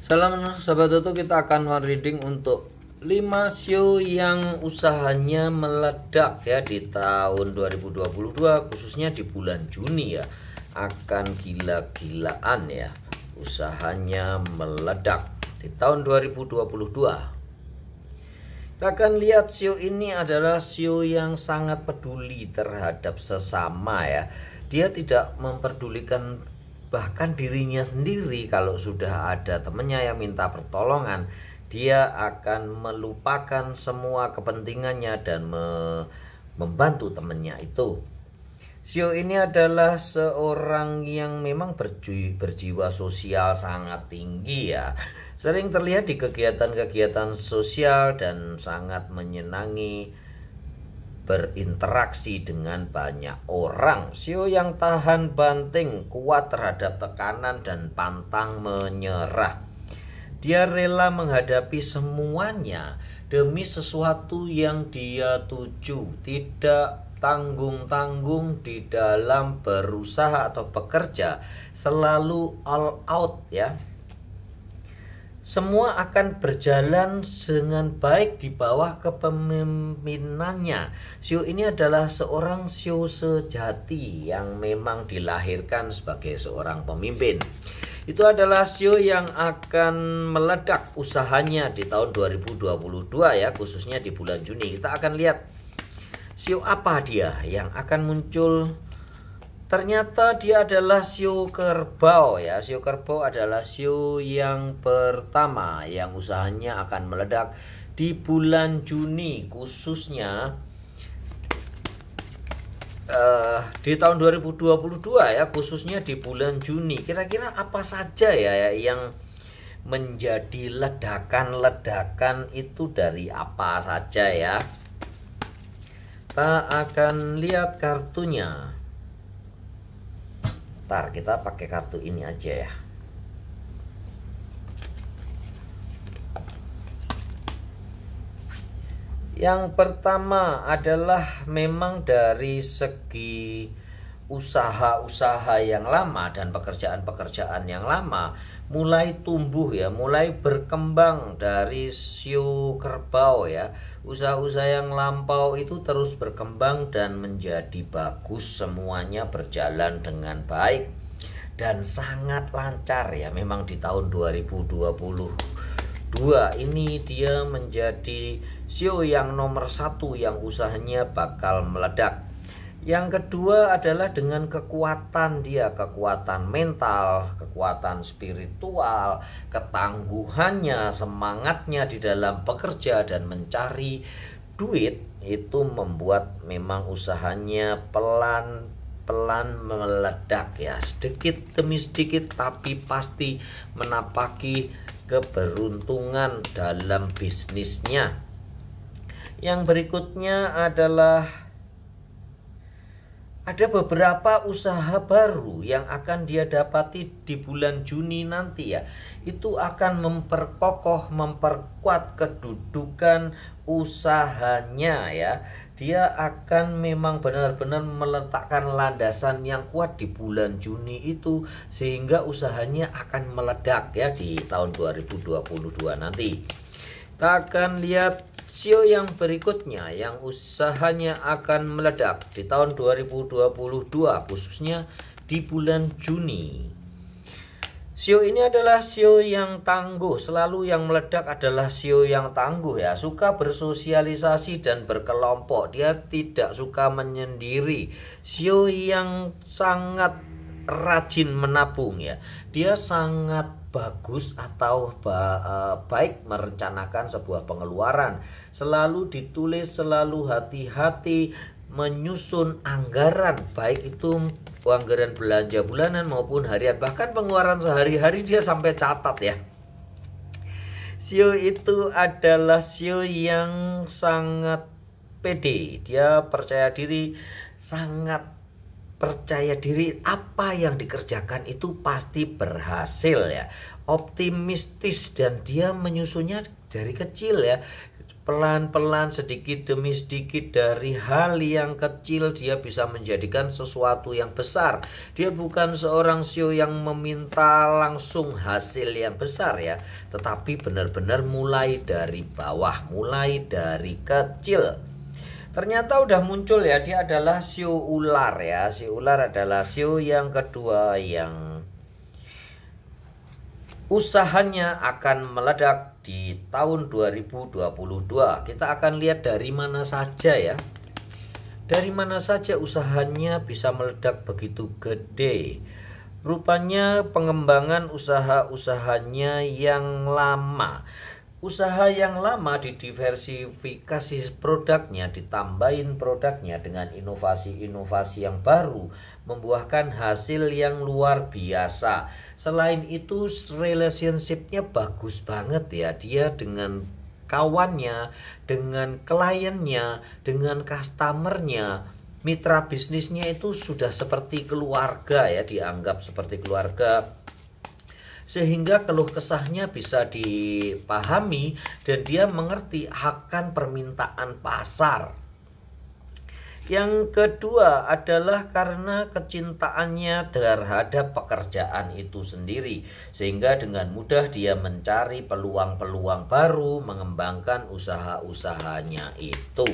Salam sahabat Toto, kita akan reading untuk 5 show yang usahanya meledak ya di tahun 2022, khususnya di bulan Juni ya. Akan gila-gilaan ya, usahanya meledak di tahun 2022. Kita akan lihat show ini adalah show yang sangat peduli terhadap sesama ya. Dia tidak memperdulikan bahkan dirinya sendiri. Kalau sudah ada temannya yang minta pertolongan, dia akan melupakan semua kepentingannya dan membantu temannya itu. Shio ini adalah seorang yang memang berjiwa sosial sangat tinggi ya. Sering terlihat di kegiatan-kegiatan sosial dan sangat menyenangi berinteraksi dengan banyak orang. Shio yang tahan banting, kuat terhadap tekanan dan pantang menyerah. Dia rela menghadapi semuanya demi sesuatu yang dia tuju, tidak tanggung-tanggung di dalam berusaha atau bekerja, selalu all out ya. Semua akan berjalan dengan baik di bawah kepemimpinannya. Shio ini adalah seorang Shio sejati yang memang dilahirkan sebagai seorang pemimpin. Itu adalah Shio yang akan meledak usahanya di tahun 2022 ya, khususnya di bulan Juni. Kita akan lihat Shio apa dia yang akan muncul. Ternyata dia adalah Shio kerbau ya. Shio kerbau adalah Shio yang pertama yang usahanya akan meledak di bulan Juni, khususnya di tahun 2022 ya, khususnya di bulan Juni. Kira-kira apa saja ya yang menjadi ledakan-ledakan itu, dari apa saja ya? Kita akan lihat kartunya. Ntar kita pakai kartu ini aja ya. Yang pertama adalah memang dari segi usaha-usaha yang lama dan pekerjaan-pekerjaan yang lama mulai tumbuh ya, mulai berkembang dari Shio kerbau ya. Usaha-usaha yang lampau itu terus berkembang dan menjadi bagus, semuanya berjalan dengan baik dan sangat lancar ya. Memang di tahun 2022 ini dia menjadi Shio yang nomor 1 yang usahanya bakal meledak. Yang kedua adalah dengan kekuatan dia, kekuatan mental, kekuatan spiritual, ketangguhannya, semangatnya di dalam bekerja dan mencari duit, itu membuat memang usahanya pelan-pelan meledak ya, sedikit demi sedikit, tapi pasti menapaki keberuntungan dalam bisnisnya. Yang berikutnya adalah ada beberapa usaha baru yang akan dia dapati di bulan Juni nanti ya. Itu akan memperkokoh, memperkuat kedudukan usahanya ya. Dia akan memang benar-benar meletakkan landasan yang kuat di bulan Juni itu, sehingga usahanya akan meledak ya di tahun 2022 nanti. Kita akan lihat Shio yang berikutnya yang usahanya akan meledak di tahun 2022, khususnya di bulan Juni. Shio ini adalah Shio yang tangguh. Selalu yang meledak adalah Shio yang tangguh ya. Suka bersosialisasi dan berkelompok. Dia tidak suka menyendiri. Shio yang sangat rajin menabung ya. Dia sangat bagus atau baik merencanakan sebuah pengeluaran. Selalu ditulis, selalu hati-hati menyusun anggaran, baik itu anggaran belanja bulanan maupun harian, bahkan pengeluaran sehari-hari dia sampai catat ya. Shio itu adalah Shio yang sangat pede. Dia percaya diri, sangat percaya diri, apa yang dikerjakan itu pasti berhasil ya. Optimistis dan dia menyusunnya dari kecil ya. pelan-pelan sedikit demi sedikit dari hal yang kecil dia bisa menjadikan sesuatu yang besar. Dia bukan seorang CEO yang meminta langsung hasil yang besar ya, tetapi benar-benar mulai dari bawah, mulai dari kecil. Ternyata udah muncul ya, dia adalah CEO ular ya. CEO ular adalah CEO yang kedua yang usahanya akan meledak di tahun 2022. Kita akan lihat dari mana saja ya. Dari mana saja usahanya bisa meledak begitu gede. Rupanya pengembangan usaha-usahanya yang lama. Usaha yang lama didiversifikasi produknya, ditambahin produknya dengan inovasi-inovasi yang baru, membuahkan hasil yang luar biasa. Selain itu relationship-nya bagus banget ya, dia dengan kawannya, dengan kliennya, dengan customernya, mitra bisnisnya itu sudah seperti keluarga ya, dianggap seperti keluarga. Sehingga keluh kesahnya bisa dipahami dan dia mengerti akan permintaan pasar. Yang kedua adalah karena kecintaannya terhadap pekerjaan itu sendiri, sehingga dengan mudah dia mencari peluang-peluang baru, mengembangkan usaha-usahanya itu.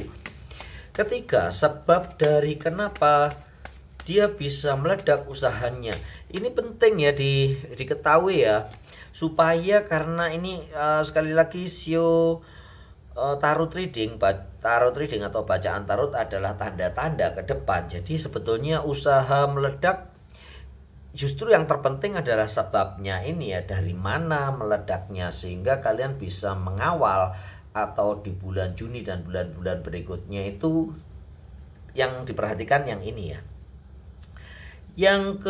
Ketiga, sebab dari kenapa dia bisa meledak usahanya. Ini penting ya diketahui ya, supaya karena ini sekali lagi CEO tarot trading atau bacaan tarot adalah tanda-tanda ke depan. Jadi sebetulnya usaha meledak justru yang terpenting adalah sebabnya ini ya, dari mana meledaknya, sehingga kalian bisa mengawal atau di bulan Juni dan bulan-bulan berikutnya itu yang diperhatikan yang ini ya. Yang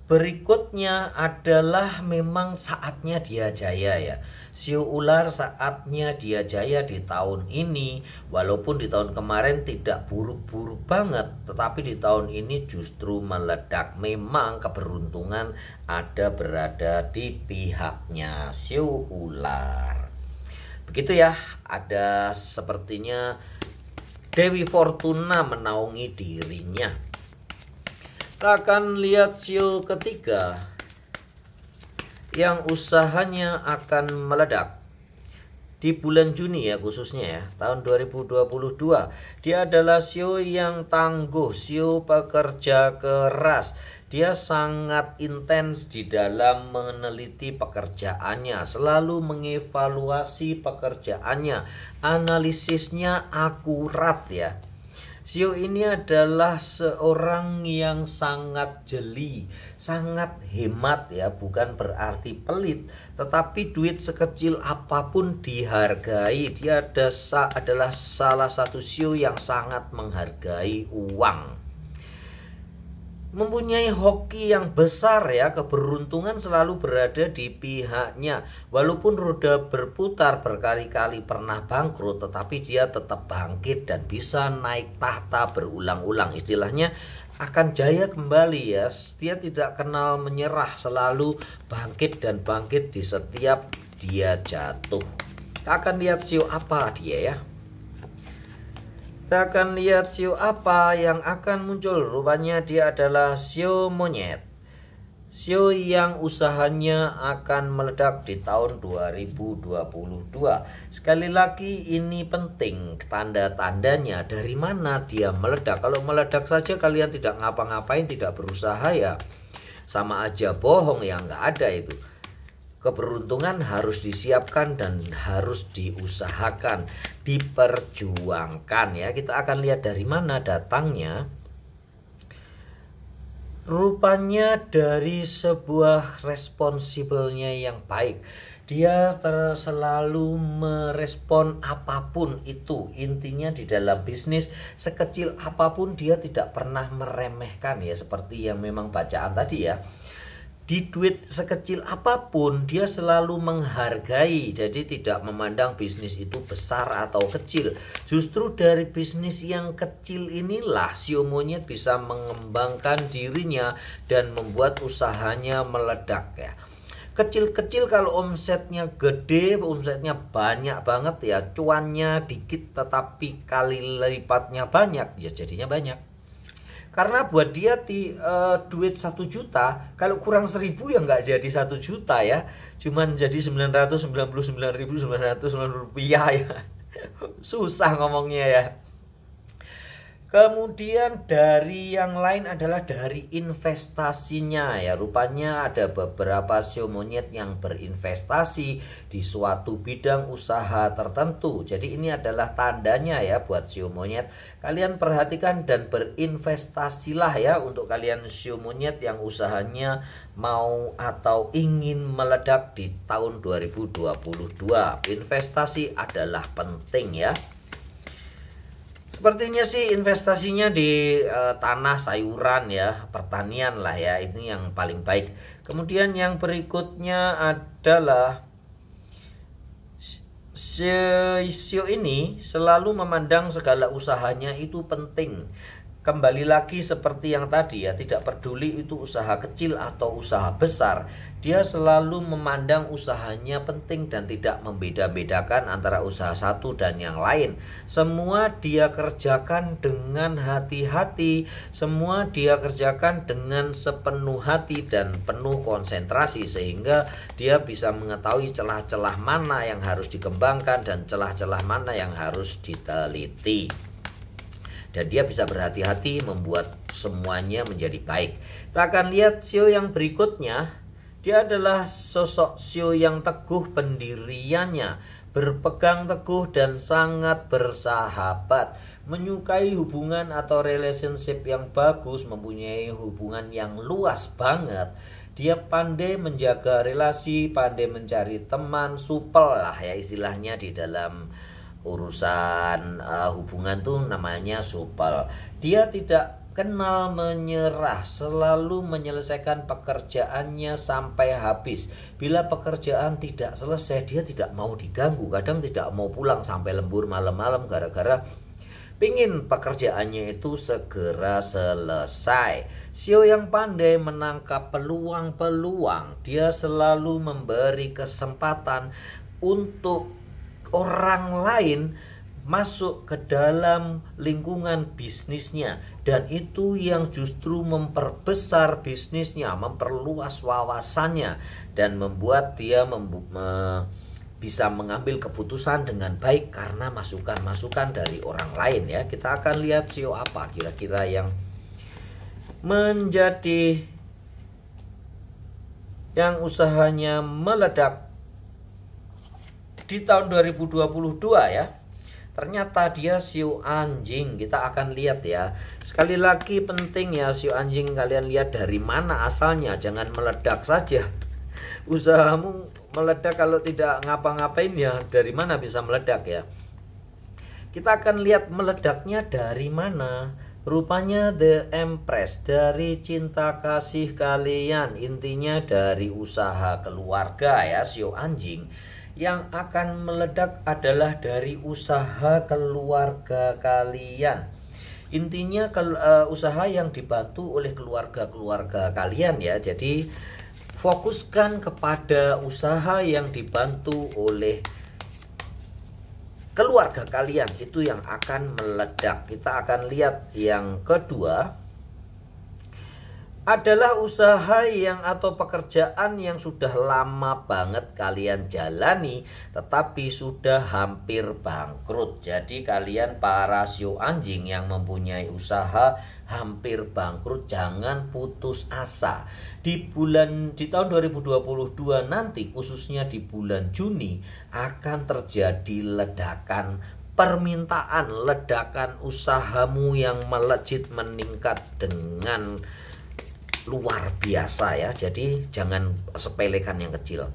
berikutnya adalah memang saatnya dia jaya ya. CEO ular saatnya dia jaya di tahun ini. Walaupun di tahun kemarin tidak buruk-buruk banget, tetapi di tahun ini justru meledak. Memang keberuntungan berada di pihaknya CEO ular. Begitu ya, ada sepertinya Dewi Fortuna menaungi dirinya. Kita akan lihat CEO ketiga yang usahanya akan meledak di bulan Juni ya, khususnya ya, tahun 2022. Dia adalah CEO yang tangguh, CEO pekerja keras. Dia sangat intens di dalam meneliti pekerjaannya, selalu mengevaluasi pekerjaannya, analisisnya akurat ya. CEO ini adalah seorang yang sangat jeli, sangat hemat ya, bukan berarti pelit, tetapi duit sekecil apapun dihargai. Dia adalah salah satu CEO yang sangat menghargai uang. Mempunyai hoki yang besar ya, keberuntungan selalu berada di pihaknya. Walaupun roda berputar berkali-kali pernah bangkrut, tetapi dia tetap bangkit dan bisa naik tahta berulang-ulang. Istilahnya akan jaya kembali ya. Dia tidak kenal menyerah, selalu bangkit dan bangkit di setiap dia jatuh. Kita akan lihat CEO apa dia ya. Kita akan lihat CEO apa yang akan muncul. Rupanya dia adalah CEO monyet. CEO yang usahanya akan meledak di tahun 2022. Sekali lagi ini penting, tanda-tandanya dari mana dia meledak. Kalau meledak saja kalian tidak ngapa-ngapain, tidak berusaha ya, sama aja bohong ya, nggak ada itu. Keberuntungan harus disiapkan dan harus diusahakan, diperjuangkan ya. Kita akan lihat dari mana datangnya. Rupanya dari sebuah responsibelnya yang baik. Dia selalu merespon apapun itu. Intinya di dalam bisnis sekecil apapun dia tidak pernah meremehkan ya, seperti yang memang bacaan tadi ya. Di duit sekecil apapun dia selalu menghargai. Jadi tidak memandang bisnis itu besar atau kecil. Justru dari bisnis yang kecil inilah CEO monyet bisa mengembangkan dirinya dan membuat usahanya meledak ya. Kecil-kecil kalau omsetnya gede, omsetnya banyak banget ya, cuannya dikit tetapi kali lipatnya banyak, ya jadinya banyak. Karena buat dia duit 1 juta, kalau kurang 1.000 ya nggak jadi 1 juta ya, cuman jadi 999.990 rupiah ya. Susah ngomongnya ya. Kemudian dari yang lain adalah dari investasinya ya. Rupanya ada beberapa sio monyet yang berinvestasi di suatu bidang usaha tertentu. Jadi ini adalah tandanya ya buat sio monyet. Kalian perhatikan dan berinvestasilah ya untuk kalian sio monyet yang usahanya mau atau ingin meledak di tahun 2022. Investasi adalah penting ya. Sepertinya sih investasinya di tanah sayuran ya, pertanian lah ya, ini yang paling baik. Kemudian yang berikutnya adalah sio ini selalu memandang segala usahanya itu penting. Kembali lagi seperti yang tadi ya, tidak peduli itu usaha kecil atau usaha besar, dia selalu memandang usahanya penting dan tidak membeda-bedakan antara usaha satu dan yang lain. Semua dia kerjakan dengan hati-hati, semua dia kerjakan dengan sepenuh hati dan penuh konsentrasi, sehingga dia bisa mengetahui celah-celah mana yang harus dikembangkan dan celah-celah mana yang harus diteliti. Dan dia bisa berhati-hati membuat semuanya menjadi baik. Kita akan lihat sio yang berikutnya. Dia adalah sosok sio yang teguh pendiriannya, berpegang teguh dan sangat bersahabat, menyukai hubungan atau relationship yang bagus, mempunyai hubungan yang luas banget. Dia pandai menjaga relasi, pandai mencari teman, supel lah ya istilahnya di dalam urusan hubungan tuh namanya supel. Dia tidak kenal menyerah, selalu menyelesaikan pekerjaannya sampai habis. Bila pekerjaan tidak selesai, dia tidak mau diganggu, kadang tidak mau pulang sampai lembur malam-malam gara-gara pingin pekerjaannya itu segera selesai. Sio yang pandai menangkap peluang-peluang, dia selalu memberi kesempatan untuk orang lain masuk ke dalam lingkungan bisnisnya, dan itu yang justru memperbesar bisnisnya, memperluas wawasannya, dan membuat dia bisa mengambil keputusan dengan baik karena masukan-masukan dari orang lain ya. Kita akan lihat sio apa kira-kira yang menjadi yang usahanya meledak di tahun 2022 ya. Ternyata dia sio anjing. Kita akan lihat ya. Sekali lagi penting ya, sio anjing kalian lihat dari mana asalnya. Jangan meledak saja. Usahamu meledak kalau tidak ngapa-ngapain ya, dari mana bisa meledak ya. Kita akan lihat meledaknya dari mana. Rupanya The Empress, dari cinta kasih kalian. Intinya dari usaha keluarga ya, sio anjing. Yang akan meledak adalah dari usaha keluarga kalian. Intinya usaha yang dibantu oleh keluarga-keluarga kalian ya. Jadi fokuskan kepada usaha yang dibantu oleh keluarga kalian, itu yang akan meledak. Kita akan lihat yang kedua adalah usaha yang atau pekerjaan yang sudah lama banget kalian jalani tetapi sudah hampir bangkrut. Jadi kalian para sio anjing yang mempunyai usaha hampir bangkrut, jangan putus asa. Di tahun 2022 nanti, khususnya di bulan Juni, akan terjadi ledakan permintaan, ledakan usahamu yang melejit meningkat dengan luar biasa ya. Jadi jangan sepelekan yang kecil.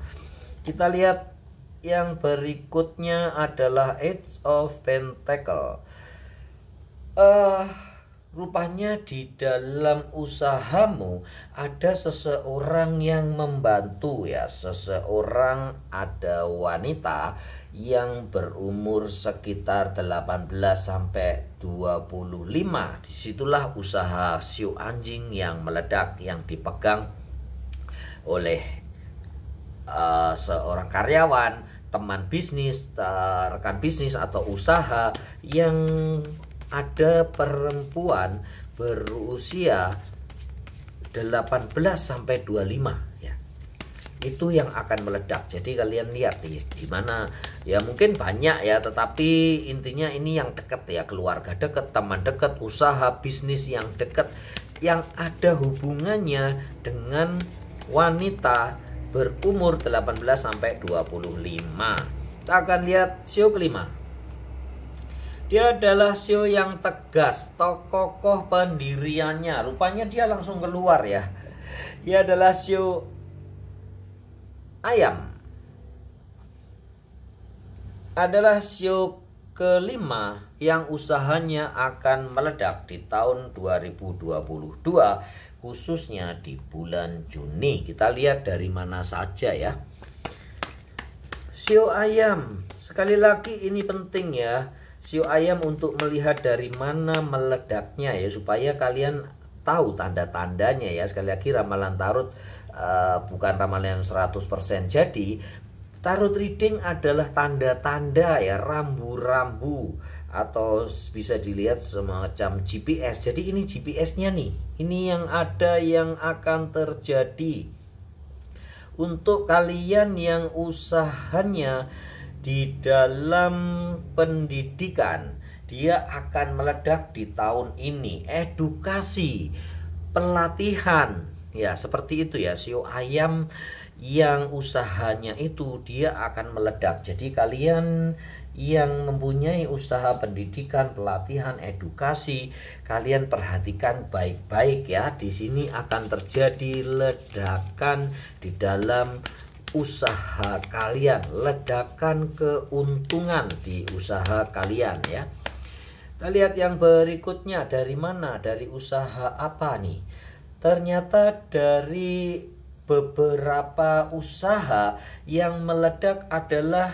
Kita lihat yang berikutnya adalah Eight of Pentacles. Rupanya di dalam usahamu ada seseorang yang membantu ya. Seseorang, ada wanita yang berumur sekitar 18 sampai 25. Disitulah usaha sio anjing yang meledak, yang dipegang oleh seorang karyawan, teman bisnis, rekan bisnis atau usaha yang ada perempuan berusia 18 sampai 25 ya. Itu yang akan meledak. Jadi kalian lihat nih di mana ya, mungkin banyak ya, tetapi intinya ini yang dekat ya, keluarga dekat, teman dekat, usaha bisnis yang dekat yang ada hubungannya dengan wanita berumur 18 sampai 25. Kita akan lihat sio kelima. Dia adalah sio yang tegas, kokoh pendiriannya. Rupanya dia langsung keluar ya. Dia adalah sio ayam. Adalah sio kelima yang usahanya akan meledak di tahun 2022, khususnya di bulan Juni. Kita lihat dari mana saja ya. Sio ayam, sekali lagi ini penting ya, sio ayam, untuk melihat dari mana meledaknya ya, supaya kalian tahu tanda-tandanya ya. Sekali lagi, ramalan tarot bukan ramalan 100%. Jadi tarot reading adalah tanda-tanda ya, rambu-rambu, atau bisa dilihat semacam GPS. Jadi ini GPS-nya nih. Ini yang ada, yang akan terjadi. Untuk kalian yang usahanya di dalam pendidikan, dia akan meledak di tahun ini. Edukasi, pelatihan, ya seperti itu ya. Sio ayam yang usahanya itu dia akan meledak. Jadi kalian yang mempunyai usaha pendidikan, pelatihan, edukasi, kalian perhatikan baik-baik ya. Di sini akan terjadi ledakan di dalam usaha kalian, ledakan keuntungan di usaha kalian ya. Kita lihat yang berikutnya, dari mana? Dari usaha apa nih? Ternyata dari beberapa usaha yang meledak adalah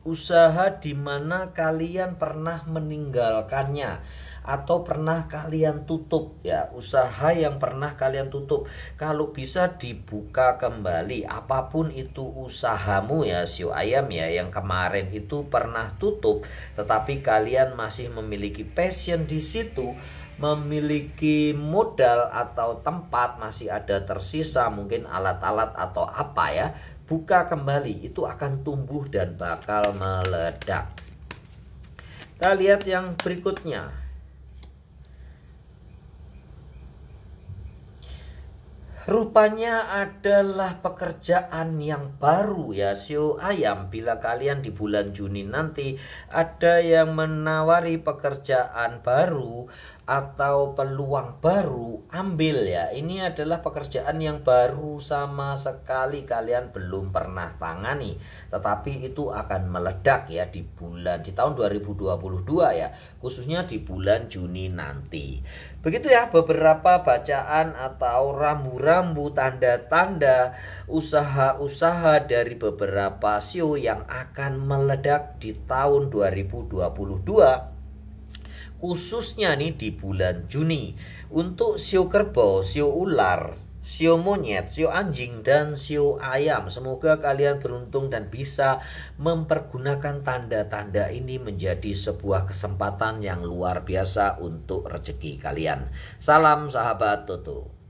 usaha di mana kalian pernah meninggalkannya atau pernah kalian tutup ya. Usaha yang pernah kalian tutup, kalau bisa dibuka kembali. Apapun itu usahamu ya sio ayam ya, yang kemarin itu pernah tutup tetapi kalian masih memiliki passion di situ, memiliki modal atau tempat masih ada tersisa, mungkin alat-alat atau apa ya, buka kembali, itu akan tumbuh dan bakal meledak. Kita lihat yang berikutnya. Rupanya adalah pekerjaan yang baru ya sio ayam. Bila kalian di bulan Juni nanti ada yang menawari pekerjaan baru atau peluang baru, ambil ya. Ini adalah pekerjaan yang baru sama sekali kalian belum pernah tangani, tetapi itu akan meledak ya di tahun 2022 ya, khususnya di bulan Juni nanti. Begitu ya beberapa bacaan atau rambu-rambu, tanda-tanda usaha-usaha dari beberapa sio yang akan meledak di tahun 2022, khususnya nih di bulan Juni. Untuk sio kerbau, sio ular, sio monyet, sio anjing, dan sio ayam, semoga kalian beruntung dan bisa mempergunakan tanda-tanda ini menjadi sebuah kesempatan yang luar biasa untuk rezeki kalian. Salam sahabat Toto.